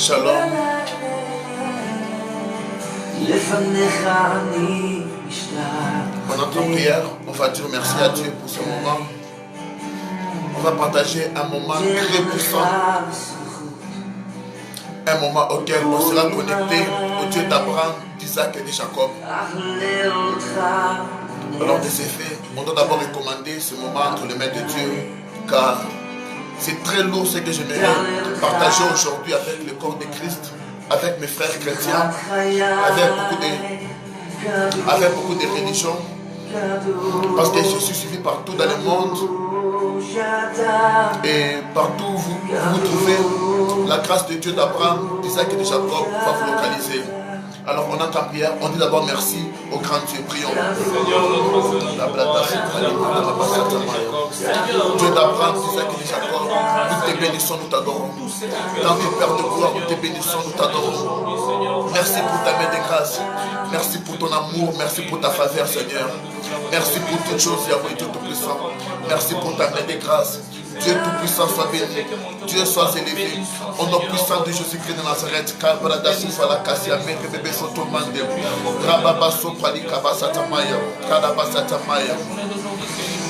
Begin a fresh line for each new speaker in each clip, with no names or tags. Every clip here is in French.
Shalom. Pendant ton prière, on va dire merci à Dieu pour ce moment. On va partager un moment très puissant. Un moment auquel on sera connecté au Dieu d'Abraham, d'Isaac et de Jacob. Alors de ces faits, on doit d'abord recommander ce moment entre les mains de Dieu, car c'est très lourd ce que je vais partager aujourd'hui avec le corps de Christ, avec mes frères chrétiens, avec beaucoup de religions, parce que je suis suivi partout dans le monde et partout où vous trouvez la grâce de Dieu d'Abraham, d'Isaac et de Jacob va vous localiser. Alors on entre en prière, on dit d'abord merci au grand Dieu, prions. Dieu d'Abraham, d'Isaac et de Jacob, nous te bénissons, nous t'adorons. Dans tes Pères de gloire, nous te bénissons, nous t'adorons. Merci pour ta main de grâce, merci pour ton amour, merci pour ta faveur Seigneur. Merci pour toutes choses, Yahweh, Dieu Tout-Puissant. Merci pour ta main de grâce. Dieu Tout-Puissant soit béni. Dieu soit élevé. Au nom puissant de Jésus-Christ de Nazareth.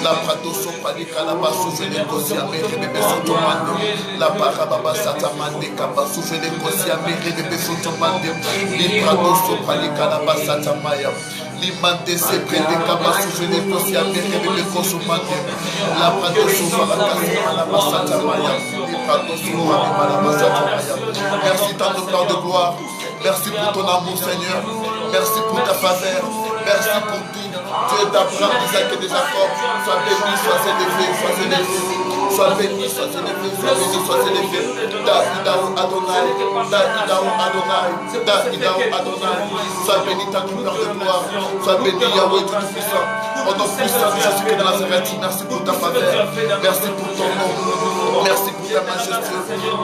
La prato sopali kalaba souvene kosia mere bebe sotomande. La parababa satamande kaba souvene kosia mere bebe sotomande. Li prato sopali kalaba satamaya. L'imante se prende kaba souvene kosia mere bebe kosomande. La prato sopala kasia kalaba satamaya. Li prato sopali kalaba satamaya. Merci tant de gloire de gloire. Merci pour ton amour Seigneur. Merci pour ta faveur. Merci pour tout. Dieu d'Abraham, d'Isaac et de Jacob, sois béni, sois élevé, sois élevé. Sois béni, sois élevé, sois béni, sois élevé. Daïdaou Adonai, Daïdaou Adonai, Daïdaou Adonai. Sois béni, ta douleur de gloire. Sois béni, Yahweh Tout-Puissant. Au nom puissant de Jésus-Christ de Nazareth, merci pour ta faveur. Merci pour ton nom. Merci pour ta majesté.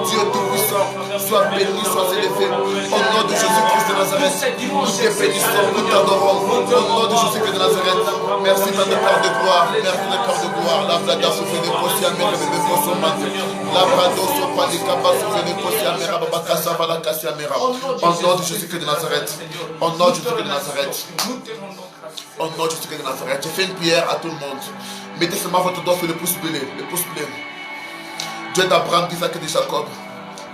Dieu Tout-Puissant, sois béni, sois élevé. Au nom de Jésus-Christ de Nazareth, nous te bénissons, nous t'adorons. Au nom de Jésus-Christ de Nazareth, merci dans le Père de gloire. Merci dans le Père de gloire. La blaga souffle de Kosia, mais de Kosomande. La brado sopa de Kaba souffle de Kosia, mais Rababakasa, Valakasia, Mera. Au nom de Jésus-Christ de Nazareth. Au nom de Jésus-Christ de Nazareth. Au nom de Jésus-Christ de Nazareth. Je fais une prière à tout le monde. Mettez seulement votre doigt sur le pouce bleu. Le pouce bleu. Dieu d'Abraham, d'Isaac et de Jacob,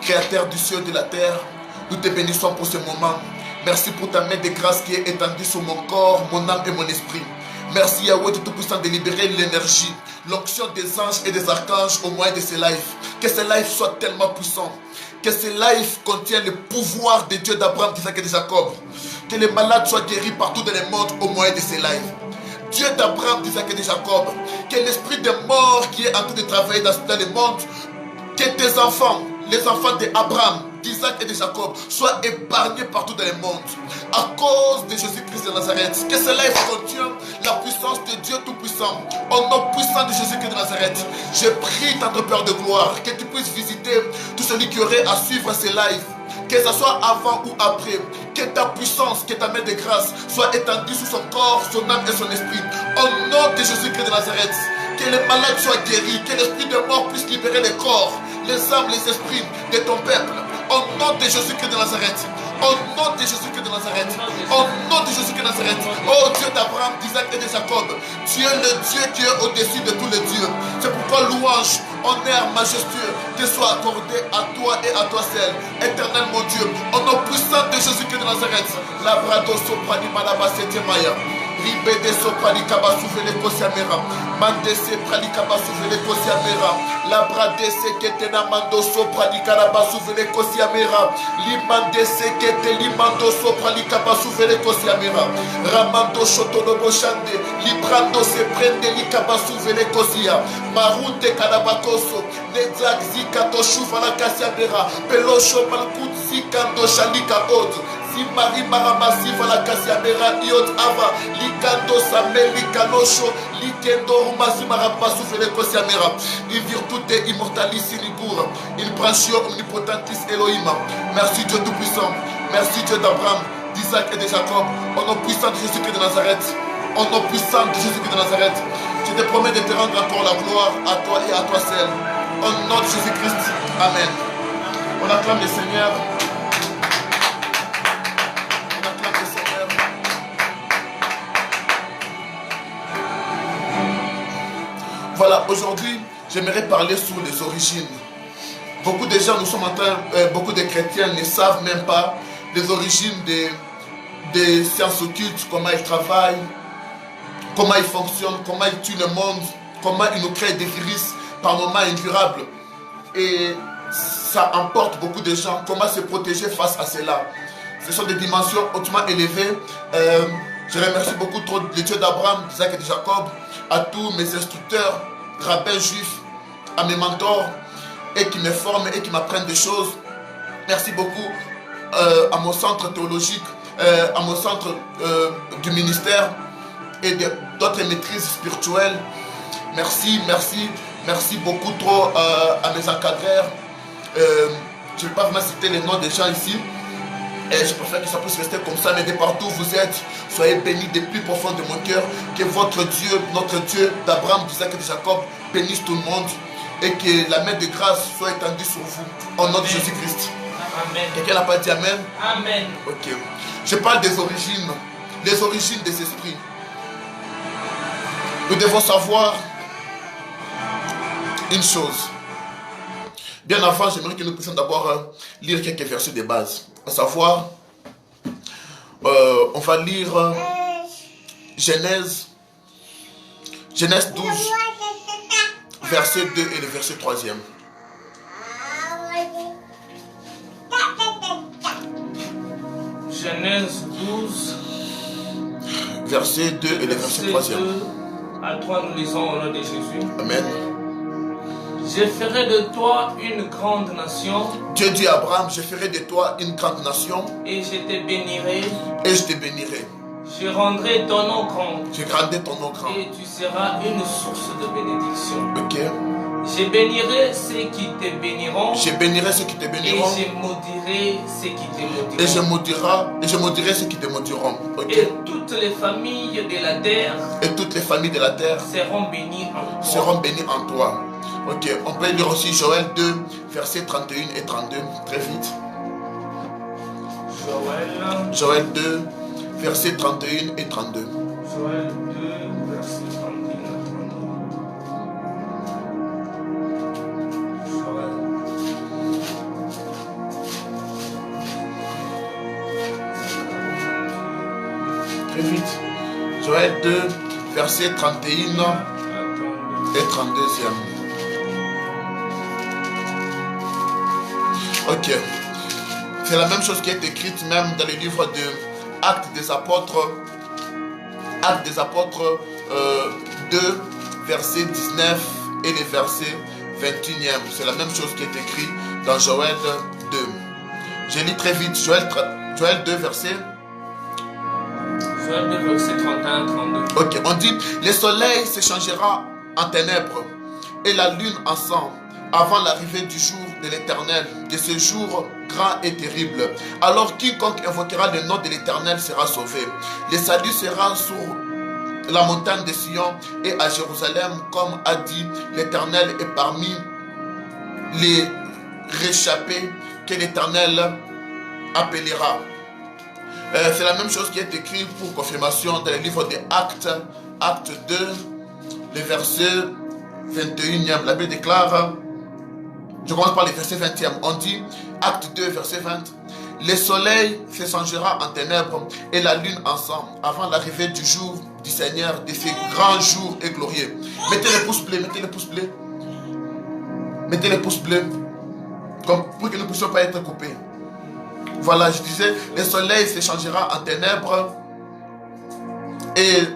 Créateur du ciel et de la terre, nous te bénissons pour ce moment. Merci pour ta main de grâce qui est étendue sur mon corps, mon âme et mon esprit. Merci Yahweh de Tout-Puissant de libérer l'énergie, l'onction des anges et des archanges au moyen de ces lives. Que ces lives soient tellement puissants. Que ces lives contiennent le pouvoir de Dieu d'Abraham, d'Isaac et de Jacob. Que les malades soient guéris partout dans le monde au moyen de ces lives. Dieu d'Abraham, d'Isaac et de Jacob, que l'esprit des morts qui est en train de travailler dans le monde, que tes enfants, les enfants d'Abraham, d'Isaac et de Jacob, soient épargnés partout dans le monde à cause de Jésus-Christ de Nazareth. Que cela contient la puissance de Dieu Tout-Puissant. Au nom puissant de Jésus-Christ de Nazareth, je prie dans ton Père de gloire que tu puisses visiter tout celui qui aurait à suivre ces lives. Que ce soit avant ou après, que ta puissance, que ta main de grâce soit étendue sur son corps, son âme et son esprit. Au nom de Jésus-Christ de Nazareth, que les malades soient guéris, que l'esprit de mort puisse libérer les corps, les âmes, les esprits de ton peuple. Au nom de Jésus-Christ de Nazareth. Au nom de Jésus-Christ de Nazareth. Au nom de Jésus-Christ de Nazareth. Oh Dieu d'Abraham, d'Isaac et de Jacob. Tu es le Dieu qui est au-dessus de tous les dieux. C'est pourquoi louange, honneur, majestueux te soit accordé à toi et à toi seul. Éternel mon Dieu. Au nom puissant de Jésus-Christ de Nazareth. La brado soprani malabasete maya. Libede soprani kaba souvele kosiamera. Mandese prali kaba souvele kosiamera. La bradese ketena mando soprani kaba souvele kosiamera. Limandese kete limando soprani kaba souvele kosiamera. Ramando shotono boshande. Librando se prende likaba souvele kosia. Marunte kanabakoso. Nedzak zikato shufala kasiamera. Pelosho malkutsi kando shalika odu. Si Marie Maramasi la Kasiamera Iot Ava Likando Samel Likanosho Likendo Rumasi Marapasu Fele Kosiamera Il virtute immortalis Libur Il branchio omnipotentis Elohim. Merci Dieu Tout-Puissant. Merci Dieu d'Abraham, d'Isaac et de Jacob. Au nom puissant de Jésus-Christ de Nazareth. Au nom puissant de Jésus-Christ de Nazareth. Je te promets de te rendre encore la gloire à toi et à toi seul. Au nom de Jésus-Christ. Amen. On acclame le Seigneur. Voilà, aujourd'hui, j'aimerais parler sur les origines. Beaucoup de gens, beaucoup de chrétiens ne savent même pas les origines des sciences occultes, comment elles travaillent, comment ils fonctionnent, comment ils tuent le monde, comment ils nous créent des virus par moments indurables. Et ça emporte beaucoup de gens. Comment se protéger face à cela? Ce sont des dimensions hautement élevées. Je remercie beaucoup trop le Dieu d'Abraham, d'Isaac et de Jacob, à tous mes instructeurs, rabbins juifs, à mes mentors, et qui me forment et qui m'apprennent des choses. Merci beaucoup à mon centre théologique, à mon centre du ministère et d'autres maîtrises spirituelles. Merci, merci, merci beaucoup trop à mes encadreurs. Je ne vais pas vraiment citer les noms des gens ici. Et je préfère que ça puisse rester comme ça, mais de partout où vous êtes, soyez bénis des plus profonds de mon cœur. Que votre Dieu, notre Dieu d'Abraham, d'Isaac et de Jacob, bénisse tout le monde. Et que la main de grâce soit étendue sur vous. Au nom de Jésus-Christ.
Amen.
Quelqu'un n'a pas dit Amen?
Amen.
Ok. Je parle des origines. Les origines des esprits. Nous devons savoir une chose. Bien avant, j'aimerais que nous puissions d'abord lire quelques versets de base. À savoir, on va lire Genèse 12, verset 2 et le verset 3e.
Genèse 12,
verset 2 et le verset 3e.
2 à 3, nous lisons au nom de Jésus.
Amen.
Je ferai de toi une grande nation.
Dieu dit à Abraham, je ferai de toi une grande nation.
Et je te bénirai.
Et je te bénirai.
Je rendrai ton nom grand.
Je rendrai ton nom grand.
Et tu seras une source de bénédiction.
Ok.
Je bénirai ceux qui te béniront.
Je bénirai ceux qui te béniront.
Et je maudirai ceux qui te maudiront.
Et je maudirai ceux qui te maudiront. Ok.
Et toutes les familles de la terre.
Et toutes les familles de la terre
seront bénies en toi.
Seront bénies en toi. Ok, on peut lire aussi Joël 2, versets 31 et 32, très vite. Joël 2, versets 31 et 32.
Joël 2, versets 31 et 32.
Très vite. Joël 2, versets 31 et 32e. Ok. C'est la même chose qui est écrite même dans le livre de Actes des Apôtres. Actes des Apôtres 2, verset 19 et le verset 21e. C'est la même chose qui est écrite dans Joël 2. Je lis très vite. Joël 2, verset
31-32.
Ok, on dit, le soleil se changera en ténèbres et la lune en sang avant l'arrivée du jour de l'Éternel, de ce jour grand et terrible. Alors quiconque invoquera le nom de l'Éternel sera sauvé. Le salut sera sur la montagne de Sion et à Jérusalem, comme a dit l'Éternel, et parmi les réchappés que l'Éternel appellera. C'est la même chose qui est écrit pour confirmation dans le livre des Actes, Acte 2, le verset 21e. La Bible déclare, je commence par le verset 20e. On dit, Acte 2, verset 20, le soleil se changera en ténèbres et la lune en sang avant l'arrivée du jour du Seigneur, de ce grand jour et glorieux. Mettez les pouces bleus, mettez les pouces bleus. Mettez les pouces bleus, comme pour que nous ne puissions pas être coupés. Voilà, je disais, le soleil se changera en ténèbres et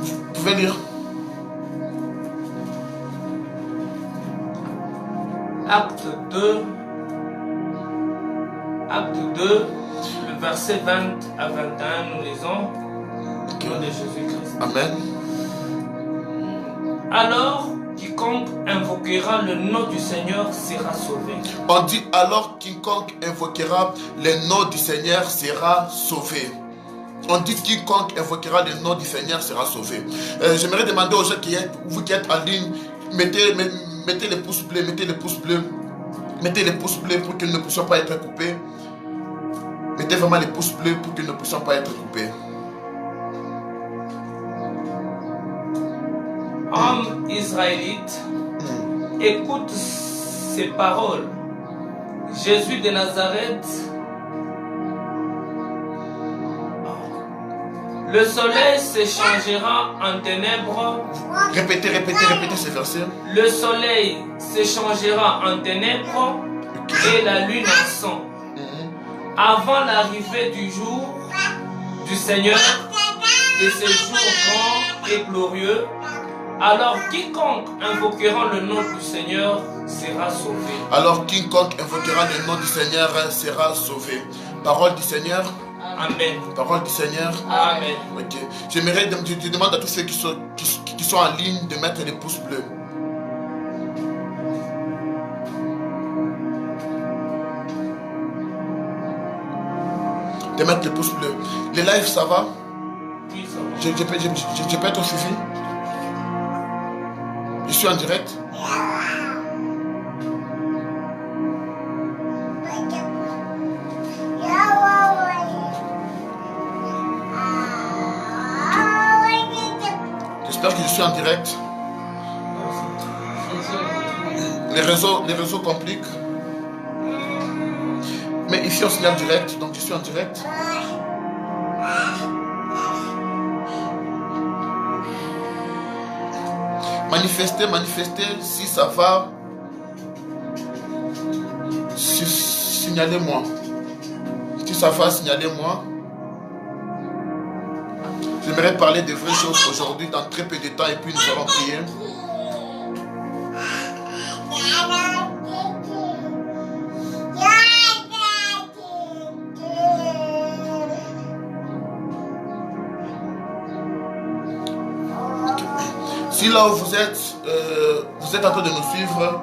vous pouvez lire.
Acte 2, le verset 20 à 21, nous lisons au nom de Jésus-Christ.
Amen.
Alors, quiconque invoquera le nom du Seigneur sera sauvé.
On dit alors quiconque invoquera le nom du Seigneur sera sauvé. On dit quiconque invoquera le nom du Seigneur sera sauvé. J'aimerais demander aux gens vous qui êtes en ligne, mettez les pouces bleus, mettez les pouces bleus. Mettez les pouces bleus pour que nous ne puissions pas être coupés. Mettez vraiment les pouces bleus pour que nous ne puissions pas être coupés.
Homme israélite, écoute ces paroles. Jésus de Nazareth, le soleil se changera en ténèbres.
Répétez ces versets.
Le soleil se changera en ténèbres et la lune en sang. Avant l'arrivée du jour du Seigneur, de ce jour grand et glorieux, alors quiconque invoquera le nom du Seigneur sera sauvé. Alors quiconque invoquera le nom du Seigneur sera sauvé. Parole du Seigneur. Amen. Parole du Seigneur. Amen. Ok. J'aimerais, je demande à tous ceux qui sont en ligne de mettre les pouces bleus. De mettre les pouces bleus. Les lives, ça va? Oui, ça va. Je peux être au suivi? Je suis en direct? J'espère que je suis en direct. Les réseaux compliquent. Mais ici on signale direct, donc je suis en direct. Manifestez, si ça va. Signalez-moi. Si ça va, signalez-moi. J'aimerais parler de vraies choses aujourd'hui dans très peu de temps et puis nous allons prier. Si là où vous êtes en train de nous suivre,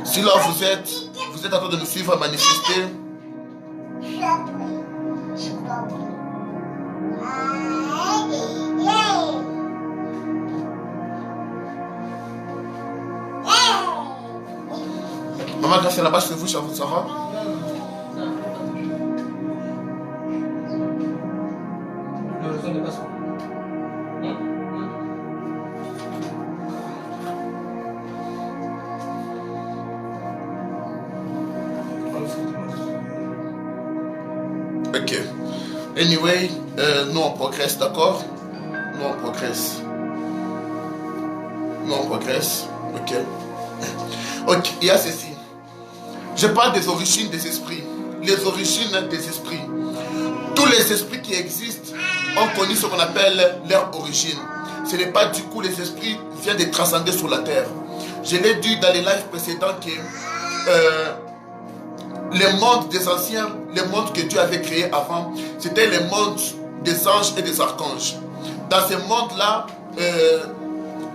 si là où vous êtes en train de nous suivre, manifester. Maman, quand c'est là-bas chez vous, ça va? Ok. Anyway, nous on progresse, d'accord? Nous on progresse. Ok. Ok, il y a ceci. Je parle des origines des esprits. Les origines des esprits. Tous les esprits qui existent ont connu ce qu'on appelle leur origine. Ce n'est pas du coup les esprits viennent de transcender sur la terre. Je l'ai dit dans les lives précédents que les mondes des anciens, les mondes que Dieu avait créés avant, c'était les mondes des anges et des archanges. Dans ces mondes-là,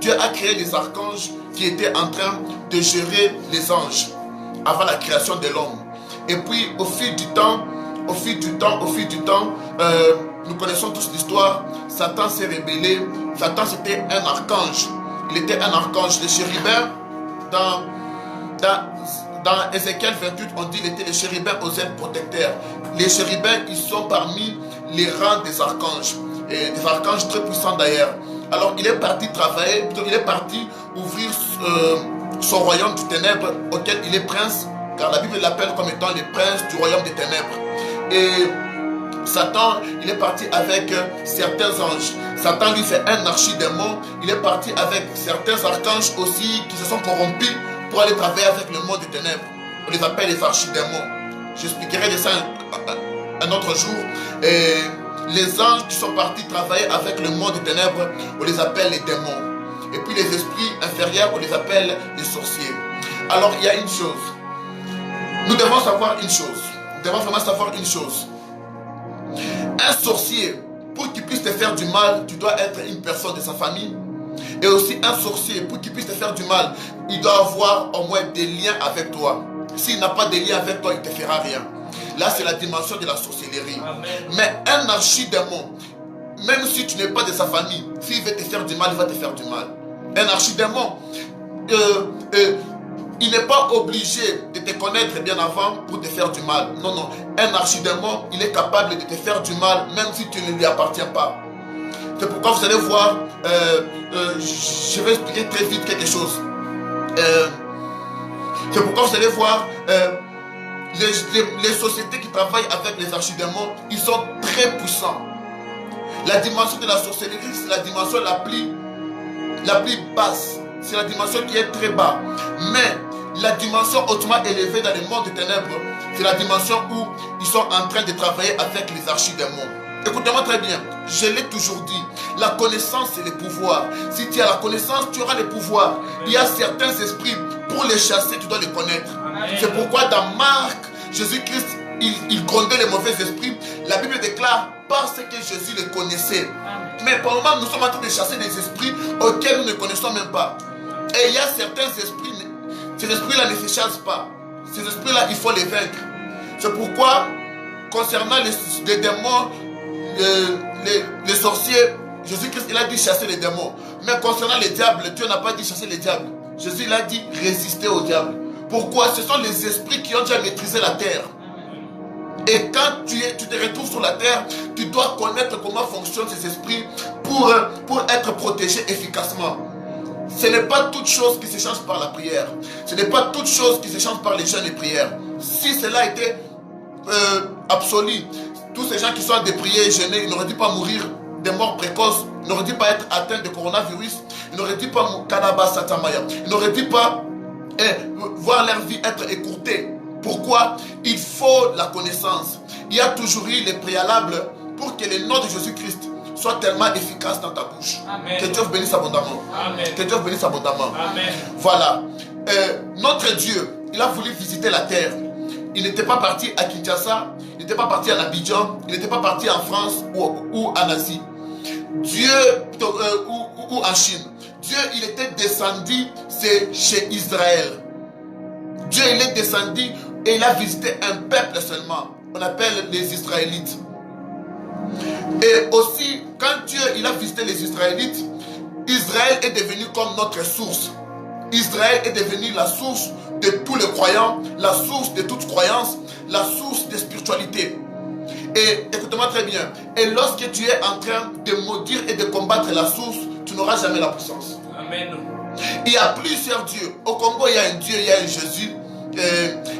Dieu a créé des archanges qui étaient en train de gérer les anges avant la création de l'homme. Et puis au fil du temps, nous connaissons tous l'histoire. Satan s'est rébellé. Satan c'était un archange. Il était un archange. Le chérubin, dans Ézéchiel 28, on dit qu'il était le chérubin aux ailes protecteurs. Les chérubins, ils sont parmi les rangs des archanges. Et des archanges très puissants d'ailleurs. Alors il est parti travailler, il est parti ouvrir son royaume du ténèbre auquel il est prince, car la Bible l'appelle comme étant le prince du royaume des ténèbres. Et Satan, il est parti avec certains anges. Satan lui fait un archidémon. Il est parti avec certains archanges aussi qui se sont corrompus pour aller travailler avec le monde des ténèbres. On les appelle les archidémons. J'expliquerai de ça un autre jour. Et les anges qui sont partis travailler avec le monde des ténèbres, on les appelle les démons. Et puis les esprits inférieurs, on les appelle les sorciers. Alors il y a une chose. Nous devons savoir une chose. Nous devons vraiment savoir une chose. Un sorcier, pour qu'il puisse te faire du mal, tu dois être une personne de sa famille. Et aussi un sorcier, pour qu'il puisse te faire du mal, il doit avoir au moins des liens avec toi. S'il n'a pas de lien avec toi, il ne te fera rien. Là, c'est la dimension de la sorcellerie. Amen. Mais un archidémon, même si tu n'es pas de sa famille, s'il veut te faire du mal, il va te faire du mal. Un archidémon, il n'est pas obligé de te connaître bien avant pour te faire du mal. Non, non. Un archidémon, il est capable de te faire du mal même si tu ne lui appartiens pas. C'est pourquoi vous allez voir, je vais expliquer très vite quelque chose. C'est pourquoi vous allez voir, les sociétés qui travaillent avec les archidémons, ils sont très puissants. La dimension de la sorcellerie, c'est la dimension la plus basse. C'est la dimension qui est très bas. Mais la dimension hautement élevée dans le monde des ténèbres, c'est la dimension où ils sont en train de travailler avec les archidémons. Écoutez-moi très bien, je l'ai toujours dit, la connaissance c'est le pouvoir. Si tu as la connaissance, tu auras le pouvoir. Il y a certains esprits, pour les chasser, tu dois les connaître. C'est pourquoi dans Marc, Jésus-Christ, il grondait les mauvais esprits. La Bible déclare, parce que Jésus les connaissait. Mais pour le moment, nous sommes en train de chasser des esprits auxquels nous ne connaissons même pas. Et il y a certains esprits, ces esprits-là ne se chassent pas. Ces esprits-là, il faut les vaincre. C'est pourquoi, concernant les démons, les sorciers, Jésus-Christ, il a dit chasser les démons. Mais concernant les diables, Dieu n'a pas dit chasser les diables. Jésus, il a dit résister aux diables. Pourquoi? Ce sont les esprits qui ont déjà maîtrisé la terre. Et quand tu te retrouves sur la terre, tu dois connaître comment fonctionnent ces esprits pour être protégé efficacement. Ce n'est pas toute chose qui se change par la prière. Ce n'est pas toute chose qui se change par les jeûnes et prières. Si cela était absolu, tous ces gens qui sont des prières et jeûner, ils n'auraient dû pas mourir des morts précoces, ils n'auraient dû pas être atteints de coronavirus, ils n'auraient dû pas ils n'auraient dû pas voir leur vie être écourtée. Pourquoi? Il faut la connaissance. Il y a toujours eu les préalables pour que le nom de Jésus-Christ soit tellement efficace dans ta bouche. Amen. Que Dieu vous bénisse abondamment. Amen. Que Dieu vous bénisse abondamment. Amen. Voilà. Notre Dieu, il a voulu visiter la terre. Il n'était pas parti à Kinshasa, il n'était pas parti à Abidjan, il n'était pas parti en France ou en Asie. Dieu, ou en Chine. Dieu, il était descendu, c'est chez Israël. Dieu, il est descendu et il a visité un peuple seulement. On appelle les Israélites. Et aussi, quand Dieu, il a visité les Israélites, Israël est devenu comme notre source. Israël est devenu la source de tous les croyants, la source de toute croyance, la source de spiritualité. Et écoute-moi très bien. Et lorsque tu es en train de maudire et de combattre la source, tu n'auras jamais la puissance. Amen. Il y a plusieurs dieux. Au Congo, il y a un Dieu, il y a un Jésus.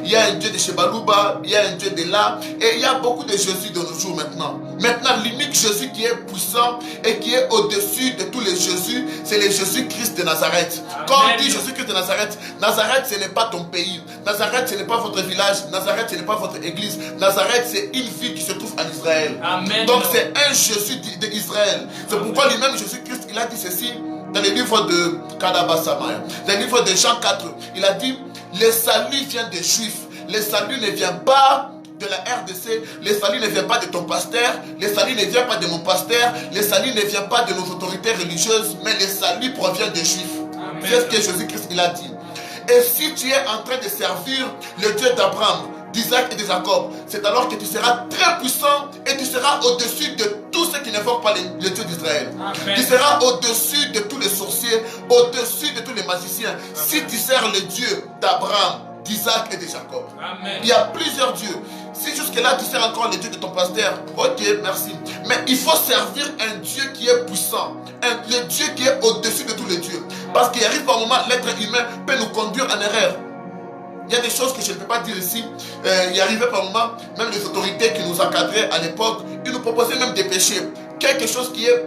Il y a un Dieu de Chebalouba, il y a un Dieu de là, et il y a beaucoup de Jésus de nos jours maintenant. Maintenant, l'unique Jésus qui est puissant et qui est au-dessus de tous les Jésus, c'est le Jésus-Christ de Nazareth. Amen. Quand on dit Jésus-Christ de Nazareth, Nazareth ce n'est pas ton pays, Nazareth ce n'est pas votre village, Nazareth ce n'est pas votre église, Nazareth c'est une ville qui se trouve en Israël. Amen. Donc c'est un Jésus d'Israël. C'est pourquoi lui-même Jésus-Christ, il a dit ceci dans le livre de Kadabassamaya, dans le livre de Jean 4, il a dit: le salut vient des Juifs. Le salut ne vient pas de la RDC. Le salut ne vient pas de ton pasteur. Le salut ne vient pas de mon pasteur. Le salut ne vient pas de nos autorités religieuses. Mais le salut provient des Juifs. C'est ce que Jésus-Christ il a dit. Et si tu es en train de servir le Dieu d'Abraham, d'Isaac et de Jacob, c'est alors que tu seras très puissant et tu seras au-dessus de tous ceux qui n'invoquent pas le Dieu d'Israël. Tu seras au-dessus de tous les sorciers, au-dessus de tous les magiciens. Amen. Si tu sers le Dieu d'Abraham, d'Isaac et de Jacob. Amen. Il y a plusieurs dieux. Si jusque-là tu sers encore le Dieu de ton pasteur, ok, merci. Mais il faut servir un Dieu qui est puissant, le Dieu qui est au-dessus de tous les dieux. Parce qu'il arrive par moment, l'être humain peut nous conduire en erreur. Il y a des choses que je ne peux pas dire ici. Il arrivait par moment, même les autorités qui nous encadraient à l'époque, ils nous proposaient même des péchés. Quelque chose qui est